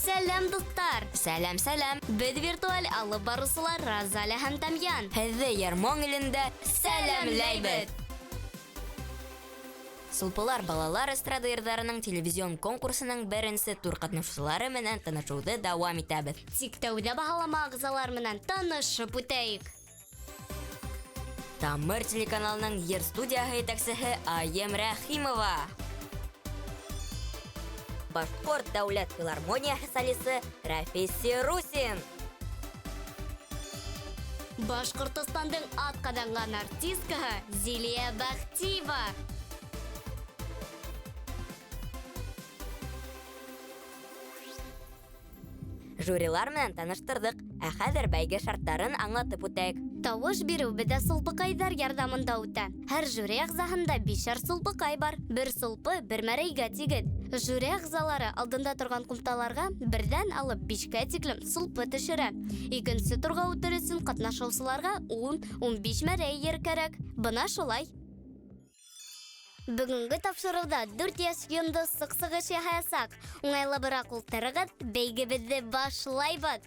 Сәлем, дуҫтар! Сәлем! Беҙ виртуаль алып барыусылар Розалия һәм Тамьян. Һеҙҙе Ярмоң илендә сәләмләйбеҙ! Сулпылар балалар эстрада йырҙарының телевизион конкурсының беренсе тур ҡатнашыусылары менән танышыуҙы дауам итәбеҙ. Тик тәүҙә баһалама ағзалар менән танышып үтәйек. Тамыр телеканалының йыр студияһы етәксеһе Айем Рәхимова. Башҡорт дәүләт филармонияһы солисы Рәфис Русин. Башҡортостандың атҡаҙанған артисткаһы Зилия Бәхтиева. Жюрилар менән таныштырҙык, ә хәҙер бәйге шарттарын аңлатып үтәйек. Тауыш биреү беҙҙә сулпыҡайҙар ярҙамында үтә. Һәр жюри ағзаһында 5 сулпыҡай бар. Бер сулпы бер мәрәйгә тигеҙ. Жюри ағзалары алдында торған ҡумталарға берҙән алып 5-кә тиклем сулпы төшөрә. Икенсе турға үтер өсөн ҡатнашыусыларға 10-15 мәрәй ер кәрәк. Бына шулай. Бөгөнгө тапшырыуҙа 4 йәш йондоҙ сыҡсығыш яһаясаҡ. Уңайлабыраҡ ултырығыҙ, бәйгебеҙҙе башлайбыҙ.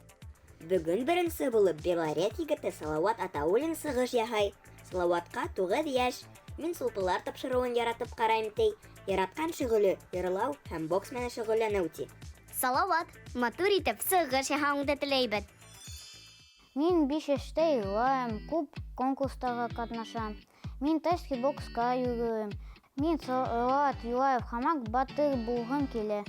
Бөгөн беренсе булып Белорет егете Салауат Атауллин сығыш яһай. Салауатҡа 9 йәш. Мин сулпылар тапшырыуын яратып ҡарайым ти. Яратҡан шөғөлө йырлау һәм бокс менән шөғөлләнеү ти. Салауат, матур итеп сығыш яһауыңды теләйбеҙ. Мин 5 йәштә илайым, күп конкурстарға ҡатнашам. Мин тәшки бокска йөрөйөм. Мин Салауат Юлаев һаман батыр булғым килә.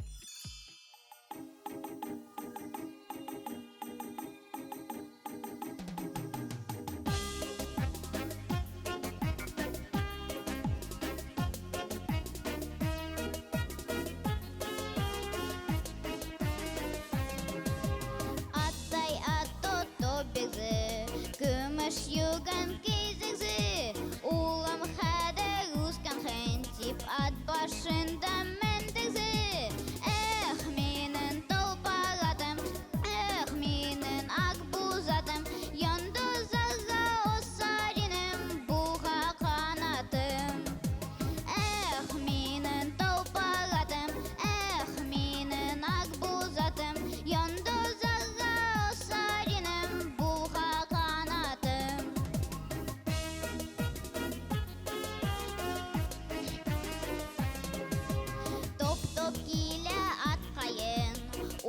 Аттай ат-то безе, көмөш йүгән кейзезе, улам хәдер үскән хәнтип ат башында мендезе. Эх, минен толпаратым, эх, минен ак бузатым, йондозларга осар инем буға ҡанатым. Эх, минен толпаратым, эх, минен ак бузатым, йондозларга осар инем буға ҡанатым. Топ-топ килә атҡайын,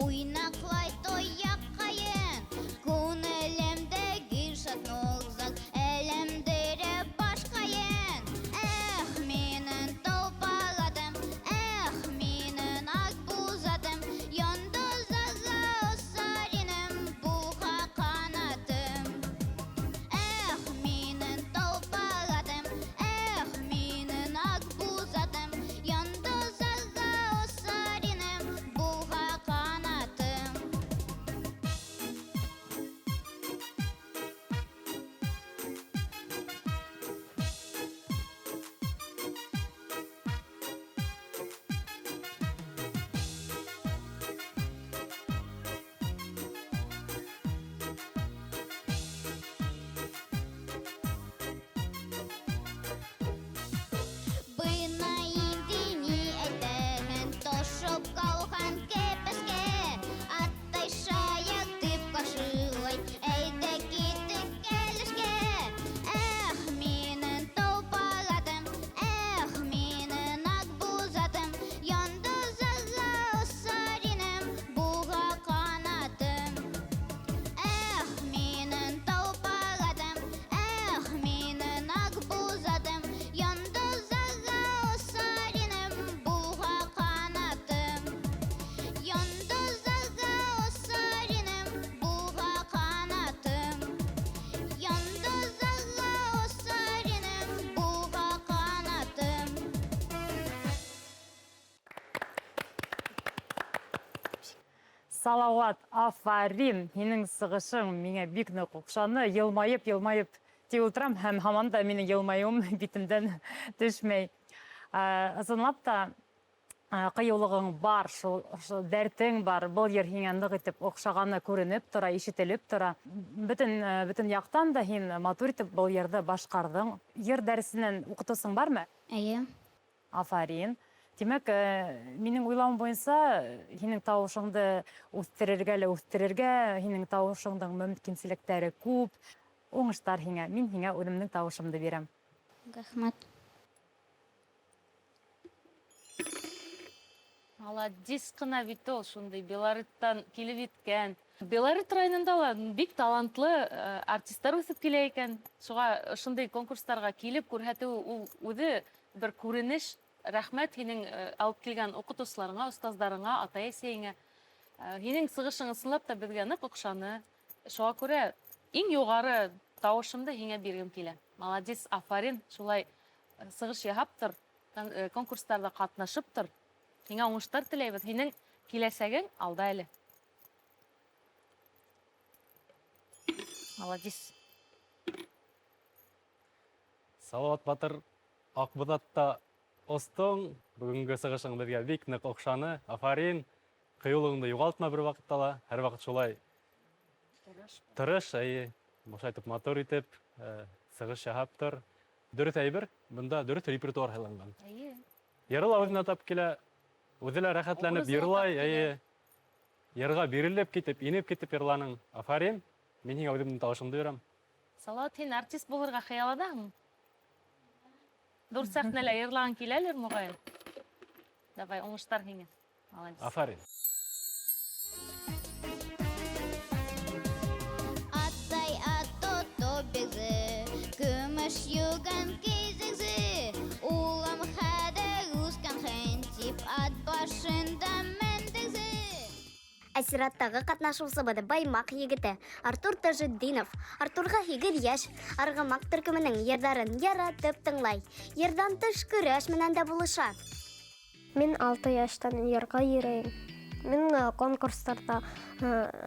уйнаҡлай тояҡ ҡайын. Күңелемдәге шатлыҡ әлемдерә башҡайын. Эх, минен толпаратым, эх, минен ак бузатым, йондозларга осар инем буға ҡанатым. Эх, минен толпаратым, эх, минен ак бузатым, йондозларга осар инем буға ҡанатым. Бына инде ни әйтәһең, тошоп ҡалған кәпәскә. Аттай шаяртып ҡаршылай, әйҙә китек кәләшкә. Эх, минен толпаратым, эх, минен ак бузатым, йондозларга осар инем буға ҡанатым. Эх, минен толпаратым, эх, минен ак бузатым, йондозларга осар инем буға ҡанатым. Йондозларга осар инем буға ҡанатым. Йондозларга осар инем буға ҡанатым. Салауат, афарин, һинең сығышың миңә бик ныҡ оҡшаны. Йылмайып тик ултырам һәм һаман да минең йылмаюым битемдән төшмәй. Ысынлап та кыюлыгың бар, шул дәртең бар, был йыр һиңә нык итеп охшаганы күренеп тора, ишетелеп тора. Бөтен яктан да һин матур итеп был йырды башкардың. Йыр дәресеннән укытусың бармы? Әйе. Афарин. Димәк, минең уйлавым буенча, һинең тавышыңды үстерергә, һинең тавышыңдың мөмкинлекләре күп. Уңыштар һиңә. Мин һиңә үземнең тавышымды бирәм. Рәхмәт. Молодец кына бит ул, шундай Белориттан килеп иткән. Белорит районында ла бик талантлы артистлар үсеп килә икән. Шуңа шундай конкурсларга килеп күрһәтү ул үзе бер күренеш. Рәхмәт һинең алып килгән укытучыларыңа, остаздарыңа, ата-әсәеңә. Һинең сыгышың ысынлап та безгә нык охшаны. Шуңа күрә иң югары тавышымды һиңә биргем килә. Молодец, афарин, шулай сыгыш яһап тор, конкурсларда катнашып тор. Һиңә уңыштар теләйбез. Һинең киләсәгең алда әле. Молодец. Салават Батыр, Акбудатта остың, бүгінгі сығышың бізге бик нык охшаны. Афарин, кыюлыгыңды югалтма бер вакытта ла, һәр вакыт шулай. Тырыш, бушайтып матур итеп, сығыш яһап тор. Дөрес әйбер, бunda дөрес репертуар һайланган. Йырла үзенә тап килә, үзе лә рәхәтләнеп йырлай, йырга бирелеп китеп, инеп китеп йырланың. Афарин, мин һиңә үземнең тавышымды бирәм. Салават, һин артист булырга хыяладаңмы? Dur сәхнәлә йырлаган киләлер мөгаен. Давай, уңыштар һиңә. Молодец. Афарин. Аттай ат-тото безе, көмеш юган кезезе. Улам хәдә үскән хәнтип ат башында мәндезе. Әсираттағы катнашусыбыды Баймак егете Артур Тажетдинов. Артурга 8 яшь, Аргамак төркеменең йырдарын яратып тыңлай. Йырдан тыш көрәш менән дә булыша. Мин 6 яшьтән йырга йөрим. Мин конкурсларда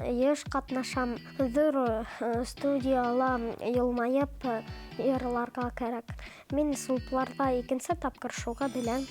еш катнашам. Зур студиялар елмаеп йырларга кирәк. Мин сулпларда икенче тапкыр шуга беләм.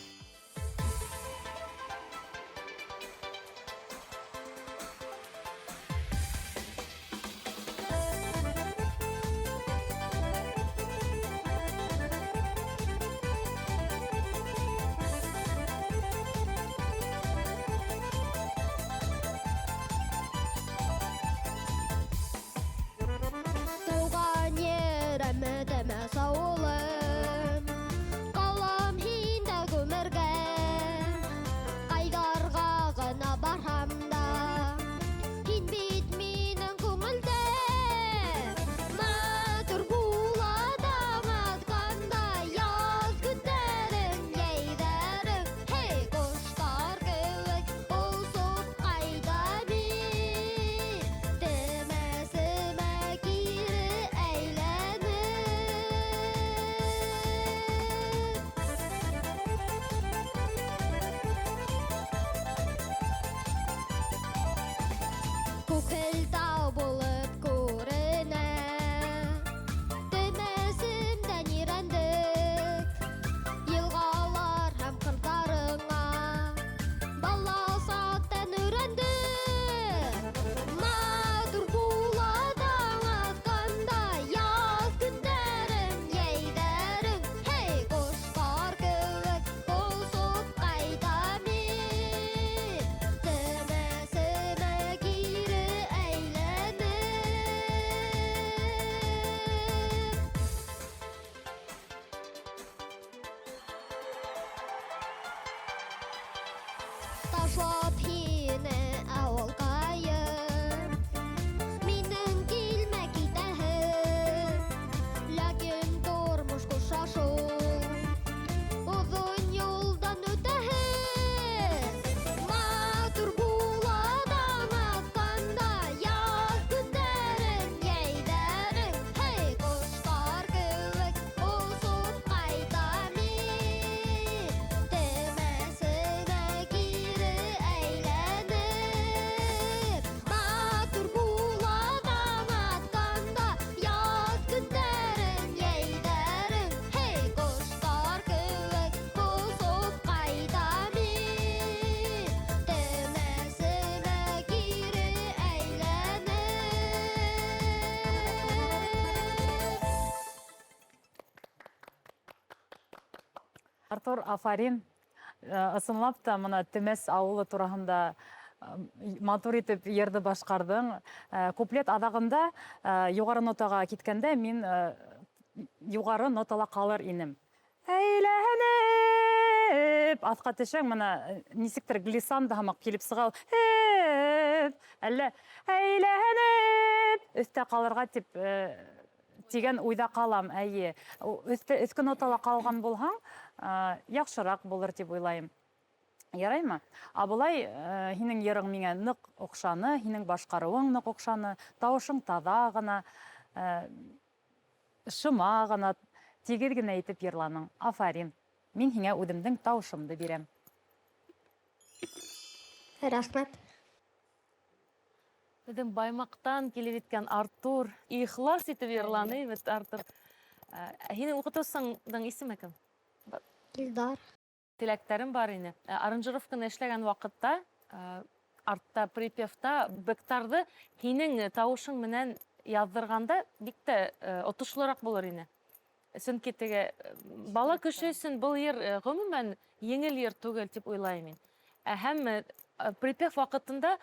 Артур, афарин. Ысынлап та мына Темес ауылы тураһында матур итеп йырды башкардың. Куплет адагында югары нотага киткәндә мин югары нотала калыр инем. Әйләнеп, атка төшәң, мына нисектер глиссанда һамак килеп сыга. Әллә әйләнеп, өстә калырга дип тигән уйда калам. Әйе, өске нотала калган булһаң, яхшырак булыр дип уйлайм. Яраймы? Абылай, һинең йырың миңа нык охшаны, һинең башкаруың нык охшаны, тавышың таза гына, шыма гына, тигез генә итеп йырланың. Афарин. Мин һиңа үҙемдең тавышымды бирәм. Рәхмәт. Беҙҙең Баймаҡтан килеп еткән Артур ихлас итеп йырланы бит, Артур. Һинең уҡытыусыңдың исеме кем? Илдар. Теләктәрем бар ине. Аранжировканы эшләгән ваҡытта, артта, припевта, бектарҙы һинең тауышың менән яҙҙырғанда бик тә отошлораҡ булыр ине. Сөнки теге бала кеше өсөн был йыр ғөмүмән еңел йыр түгел тип уйлайым мин. Һәм припев ваҡытында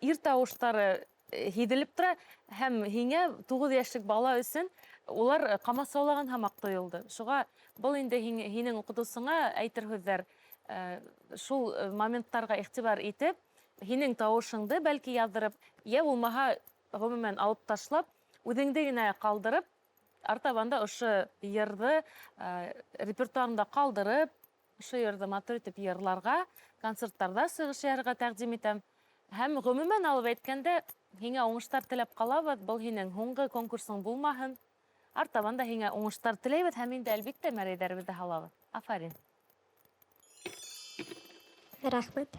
ир тауыштары һиҙелеп тора, һәм һиңә 9 йәшлек бала өсөн улар ҡамасаулаган һамаҡ тойолдо. Шуға был инде һинең уҡытыусыңа әйтер һүҙҙәр, шул моменттарға иғтибар итеп, һинең тауышыңды бәлки яҙҙырып, йә булмаһа ғөмүмән алып ташлап, үҙеңде генә ҡалдырып, артабанда ошо йырҙы репертуарында ҡалдырып, ошо йырҙы матур итеп йырларға, концерттарҙа сығыш яһарға тәҡдим итәм. Һәм ғөмүмән алып әйткәндә, һиңә уңыштар теләп ҡалабыҙ, был һинең һуңғы конкурсың булмаһын. Артабанда һиңә уңыштар теләйбеҙ һәм инде әлбиттә мәрәйҙәребеҙҙе һалабыҙ. Афарин. Рәхмәт.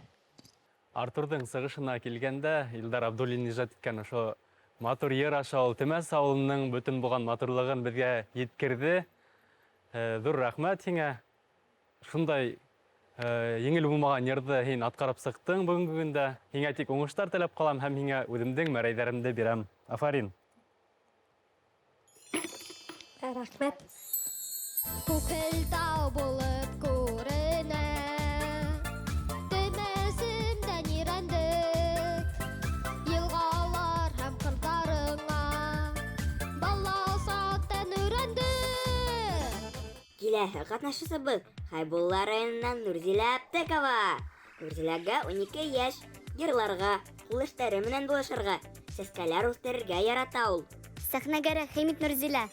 Артурдың сығышына килгәндә, Илдар Абдуллин ижад иткән ошо матур йыр аша ул Темес ауылының бөтөн булған матурлығын беҙгә еткерҙе. Ҙур рәхмәт һиңә. Шундай еңел булмаған йырҙы һин атҡарып сыҡтың бөгөнгө көндә. Һиңә тик уңыштар теләп ҡалам һәм һиңә үҙемдең мәрәйҙәремде бирәм. Афарин. Рәхмәт. Күкһел тау булып күренә, Темесемдән ерәндек, йылғалар һәм ҡырҙарыңа, бала саҡтан өйрәндек. Киләһе ҡатнашыусыбыҙ Хәйбулла районынан Нурзилә Аптекова. Нурзиләгә 12 йәш, йырларға, ҡул эштәре менән булышырға, сәскәләр үҫтерергә ярата ул. Сәхнәгә рәхим ит, Нурзилә.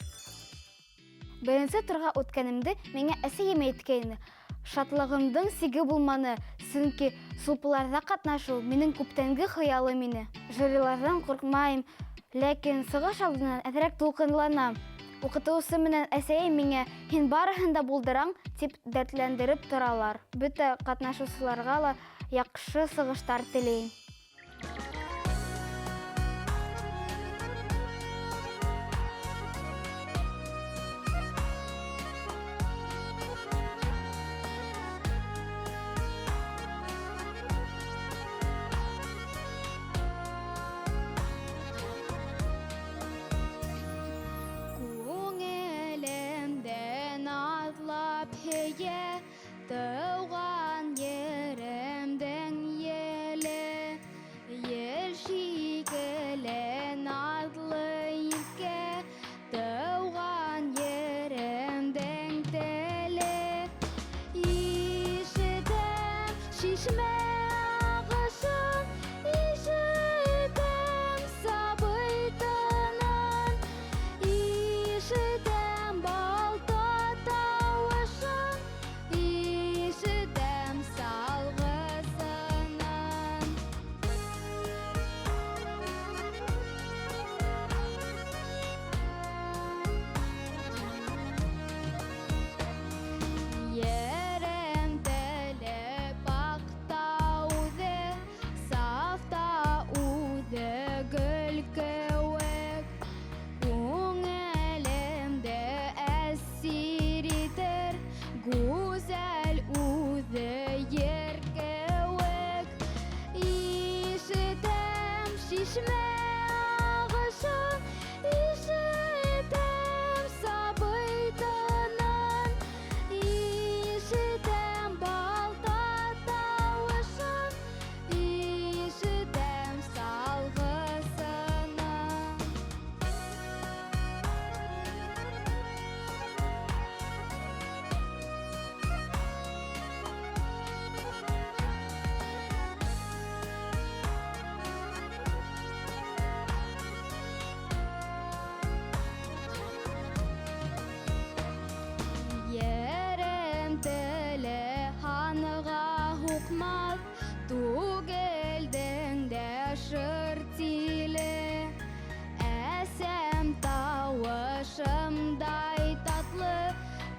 Беренсе турға үткәнемде миңә әсәйем әйткәйне. Шатлығымдың сиге булманы, сөнки сулпыларҙа ҡатнашу минең күптәнге хыялым ине. Жюриларҙан ҡурҡмайым, ләкин сығыш алдынан әҙерәк тулҡынланам. Уҡытыусы менән әсәйем миңә «һин барыһын да булдыраң» тип дәртләндереп торалар. Бөтә ҡатнашыусыларға ла яҡшы сығыштар теләйем. Күңелемдән аҙлап һөйә, тыуған еремдең еле, ер шикеле наҙлы иркә, тыуған еремдең теле. Ишетәм шишмә ағышын, ишетәм сабый тынын, ишетәм балта тауышын, ишетәм batmaz Tugeldin de şırtili Esem tavışımday tatlı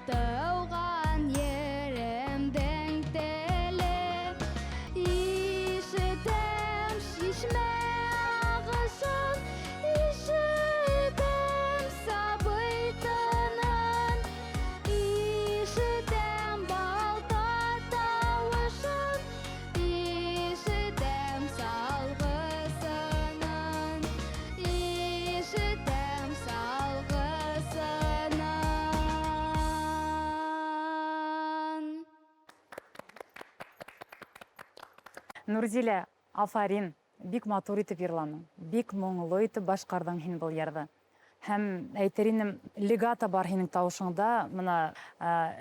Tavgan yerimden teli İşitem şişme ağışın İşitem sabıytının İşitem balta tavışın İşitem salgısının İşitem salgısının Нурзилә, афарин, бик матур итеп йырланың, бик моңлы итеп башкардың һин был ярҙы. Һәм әйтер инем, легато бар һинең тауышыңда. Мына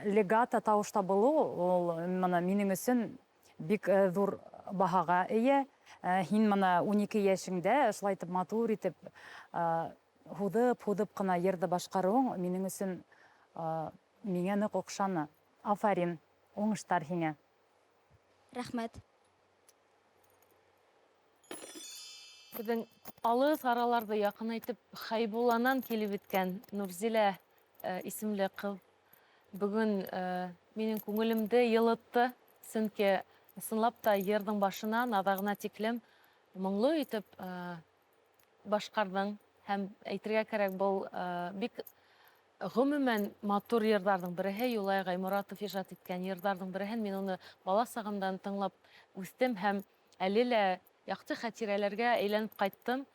легато тауышта булыу, ул мына минең өсөн бик ҙур баһага эйә. Һин мына 12 йәшеңдә шулай итеп матур итеп һуҙып ҡына йырҙы башҡарыуың минең өсөн миңә ныҡ оҡшаны. Афарин, уңыштар һиңә. Рәхмәт. Беҙҙең алыҫ араларҙы яҡынайтып Хәйбулланан килеп еткән Нурзилә исемле ҡыҙ бөгөн минең күңелемде йылытты, сөнки ысынлап та йырҙың башынан аҙағына тиклем моңло итеп башҡарҙың һәм әйтергә кәрәк, был бик ғөмүмән матур йырҙарҙың береһе. Юлай Ғайморатов ижад иткән йырҙарҙың береһен мин уны бала сағымдан тыңлап үҫтем һәм әле лә яҡты хәтирәләргә әйләнеп ҡайттым.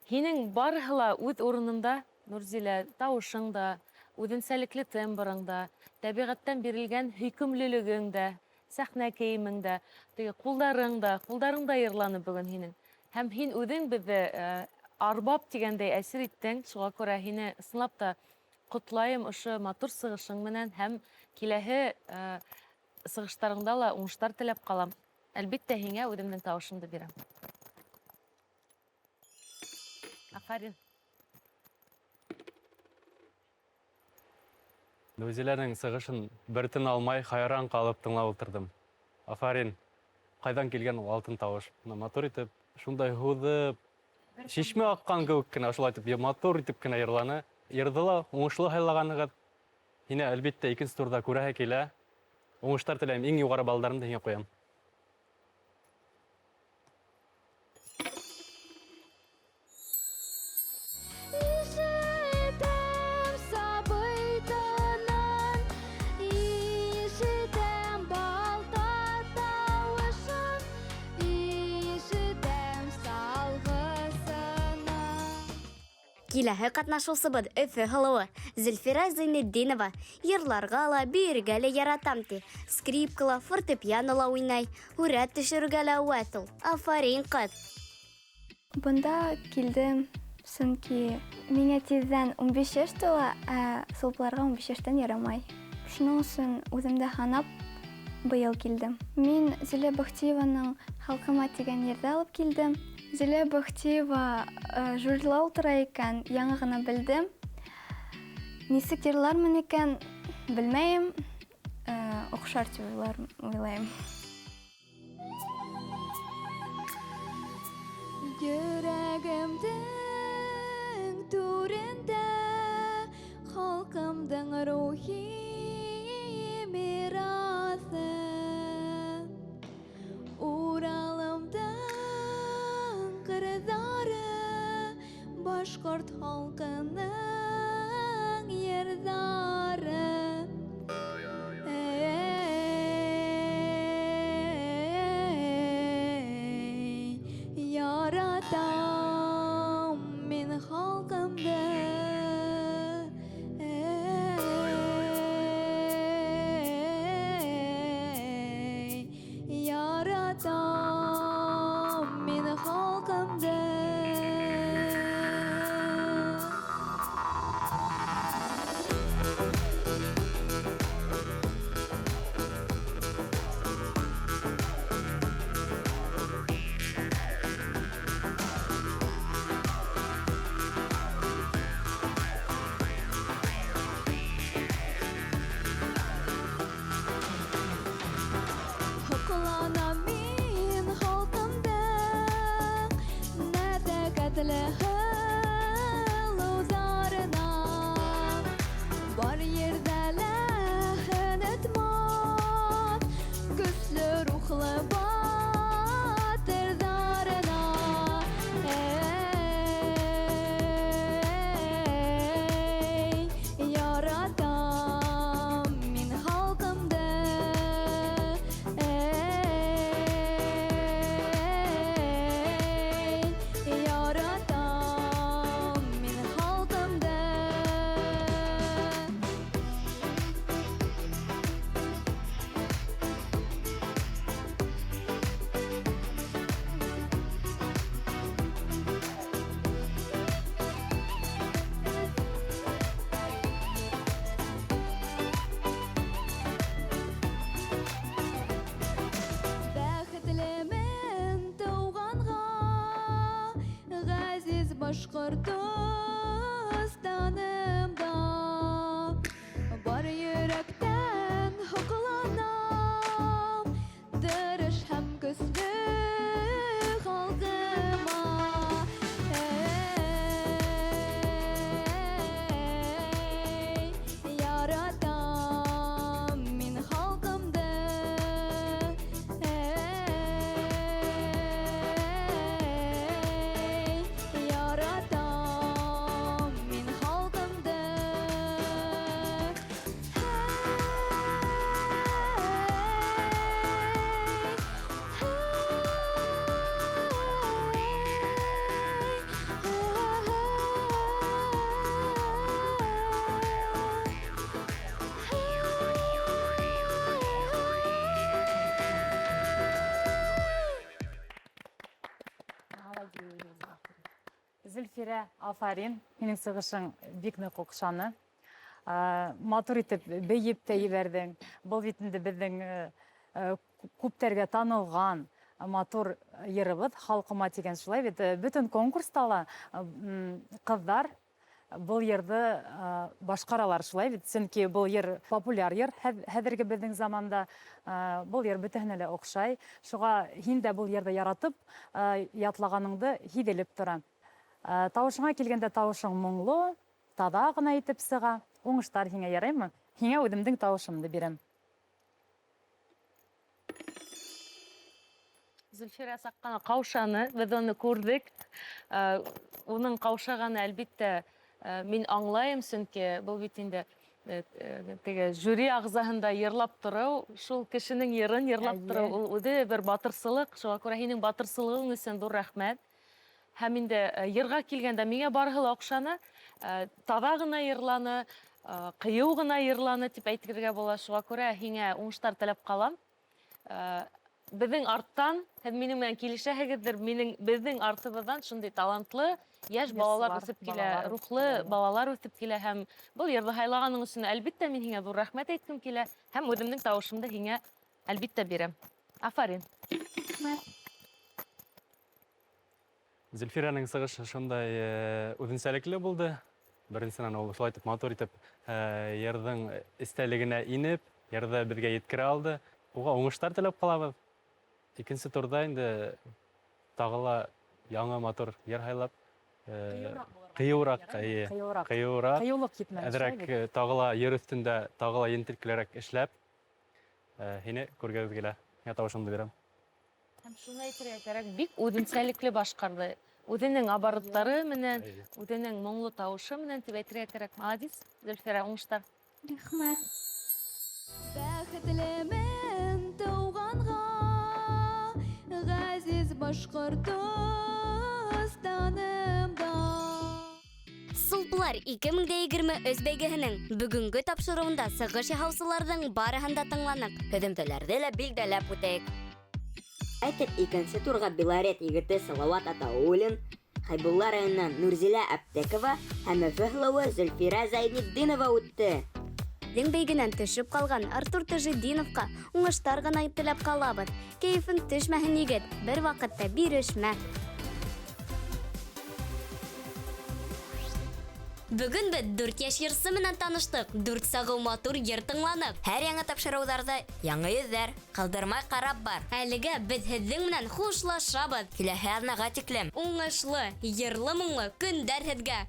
Һинең барыһы ла үҙ урынында, Нурзилә, тауышың да, үҙенсәлекле тембрың да, тәбиғәттән бирелгән һөйкөмлөлөгөң дә, сәхнә кейемең дә, ҡулдарың да йырланы бөгөн һинең. Һәм һин үҙең беҙҙе арбап тигәндәй әсер иттең. Шуға күрә һине ысынлап та ҡотлайым ошо матур сығышың менән һәм киләһе сығыштарыңда ла уңыштар теләп ҡалам. Әлбиттә һиңә үҙемдең тауышымды бирәм. Афарин. Нурзиләнең сығышын бер тын алмай хайран ҡалып тыңлап ултырдым. Афарин, ҡайҙан килгән ул алтын тауыш? Матур итеп, шундай һуҙып, шишмә аҡҡан кеүек кенә, шулай итеп, матур итеп кенә йырланы. Йырҙы ла уңышлы һайлағанығыҙ. Һине әлбиттә икенсе турҙа күрәһе килә. Уңыштар теләйем, иң юғары балдарымды һиңә ҡуям. İşitem sabıytının İşitem balta tavışın İşitem salgısının Киләһе ҡатнашыусыбыҙ Өфө һылыуы Зөлфира Зәйнетдинова йырларға ла, бейергә лә яратам ти. Скрипкала, фортепианола уйнай, һүрәт төшөргә лә вәт ул. Афарин ҡыҙ. Бында килдем, сөнки миңә тиҙҙән 15 йәш тула, ә сулпыларға 15 йәштән ярамай. Шуның өсөн үҙемде һанап быйыл килдем. Мин Зилә Бахтиеваның «Халҡыма» тигән йырҙы алып килдем. Зилә Бахтиева жюрила ултыра икән, яңы ғына белдем. Нисек йырлармын икән, белмәйем. Оҡшар тип уйлайым. Йөрәгемдең түрендә халҡымдың рухи мираҫы Уралымдың ҡырҙары башҡорт халҡының йырҙары Яратам мин халҡымды Яратам мин халҡымды Башкортостанымда бар йөрәктән һокланам, тырыш һәм көчле халкыма. Яратам мин халкымды, яратам мин халкымды. Зөлфирә, афарин. Һинең сыгышың бик нык укшаны. Матур итеп бейеп тә ебәрдең. Был бит инде безнең күптәргә танылган матур йырыбыз, халкыма дигән шулай бит. Бөтен конкурста ла кызлар был йырды башкаралар шулай бит. Чөнки был йыр популяр йыр хәзерге безнең заманда. Был йыр бөтенләй дә охшай. Шуңа һин дә был йырды яратып, ятлаганыңды һиделеп тора. Тавышыңа килгәндә тавышың моңлы, таза гына итеп сыга. Уңыштар һиңә яраймы? Һиңә үземнең тавышымды бирәм. Зөлфирә саккана каушаны, без аны күрдек. Уның каушаганы әлбиттә мин аңлайым, чөнки бу бит инде теге жюри агзаһында йырлап тору, шул кешенең йырын йырлап тору, ул үзе бер батырсылык. Шуңа күрә һинең батырсылыгың өчен зур рәхмәт. Һәм инде йырга килгәндә миңа барыһы ла охшаны. Таза гына йырланы, кыю гына йырланы дип әйтергә була. Шуңа күрә һиңә уңыштар теләп калам. Безнең арттан, һәм минем белән килешәһегездер, безнең артыбыздан шундый талантлы яшь балалар үсеп килә, рухлы балалар үсеп килә һәм бу йырды хайлаганың өчен әлбиттә мин һиңә зур рәхмәт әйткем килә һәм үземнең тавышымды һиңә әлбиттә бирәм. Афарин. Зөлфирәнең сыгышы шундай үзенчәлекле булды. Беренчедән ул шулай итеп матур итеп йырдың истәлегенә инеп, йырды безгә yetkерә алды. Уга уңыштар теләп калабыз. Икенче турда инде тагыла яңа матур йыр хайлап, кыюрак, Кыюлык китмәс. әзрәк тагыла йыр өстендә тагыла ентелклерәк эшләп, һине күргәбез килә. Һиңа тавышымды бирәм. Һәм шуны әйтергә кирәк, бик үзенчәлекле башкарды. Үзенең оборотлары менән, үзенең моңлы тавышы менән дип әйтергә кирәк. Молодец, Зөлфирә, уңыштар. Рәхмәт. Бәхетлемен туганга, газиз Башкортостанымда. Сулплар 2020 өз бәйгеһенең бүгенге тапшыруында сыгыш яһаусыларның барыһын да тыңланык. Һөҙөмтәләрҙе лә билдәләп үтәйек. Әйтеп, икенсе турға Белорет егете Салават Атауллин, Хайбулла районынан Нурзилә Әптәкова һәм Фәһләүә Зөлфирә Зайнетдинова үтте. Дөң бәйгенән төшөп калган Артур Тажидиновка уңыштар гына теләп калабыз. Кәйфең төшмәһен егет, бер вакытта бирешмә. Бүгін біз 4 яш йырсы менән таныштык. 4 сагы матур йыр тыңланып. Һәр яңа тапшырыуҙарҙа яңы йөҙҙәр, ҡалдырмай ҡарап бар. Әлегә беҙ һеҙҙең менән хушлашабыҙ. Киләһе аҙнаға тиклем уңышлы, йырлы-моңло көндәр һеҙгә.